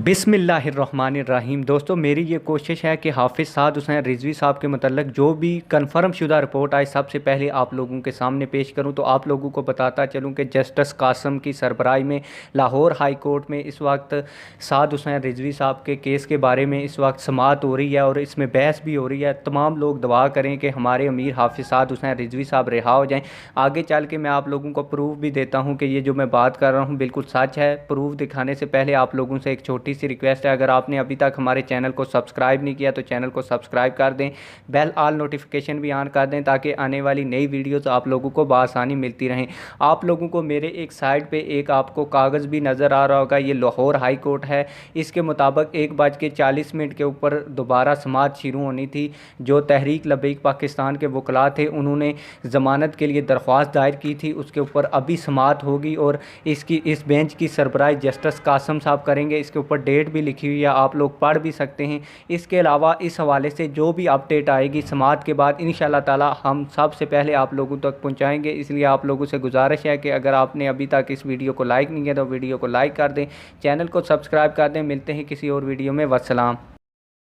बिस्मिल्लाहिर्रहमानिर्रहीम। दोस्तों, मेरी ये कोशिश है कि हाफ़िज़ साद हुसैन रिज़वी साहब के मतलब जो भी कन्फर्म शुदा रिपोर्ट आए सबसे पहले आप लोगों के सामने पेश करूं। तो आप लोगों को बताता चलूं कि जस्टिस कासम की सरबराही में लाहौर हाई कोर्ट में इस वक्त साद हुसैन रिज़वी साहब के केस के बारे में इस वक्त समाअत हो रही है और इसमें बहस भी हो रही है। तमाम लोग दुआ करें कि हमारे अमीर हाफ़िज़ साद हुसैन रिज़वी साहब रिहा हो जाएँ। आगे चल के मैं आप लोगों को प्रूफ भी देता हूँ कि ये जो मैं बात कर रहा हूँ बिल्कुल सच है। प्रूफ दिखाने से पहले आप लोगों से एक छोटी सी रिक्वेस्ट है, अगर आपने अभी तक हमारे चैनल को सब्सक्राइब नहीं किया तो चैनल को सब्सक्राइब कर दें, बेल आल नोटिफिकेशन भी ऑन कर दें ताकि आने वाली नई वीडियोस आप लोगों को बआसानी मिलती रहें। आप लोगों को मेरे एक साइड पे एक आपको कागज़ भी नज़र आ रहा होगा, ये लाहौर हाई कोर्ट है। इसके मुताबिक 1:40 के ऊपर दोबारा समाअत शुरू होनी थी। जो तहरीक लबैक पाकिस्तान के वकला थे उन्होंने ज़मानत के लिए दरख्वास्त दायर की थी, उसके ऊपर अभी समाअत होगी और इस बेंच की सरबराही जस्टिस कासम साहब करेंगे। इसके ऊपर डेट भी लिखी हुई है, आप लोग पढ़ भी सकते हैं। इसके अलावा इस हवाले से जो भी अपडेट आएगी समाअत के बाद इंशाल्लाह ताला हम सबसे पहले आप लोगों तक पहुंचाएंगे। इसलिए आप लोगों से गुजारिश है कि अगर आपने अभी तक इस वीडियो को लाइक नहीं किया तो वीडियो को लाइक कर दें, चैनल को सब्सक्राइब कर दें। मिलते हैं किसी और वीडियो में। वस्सलाम।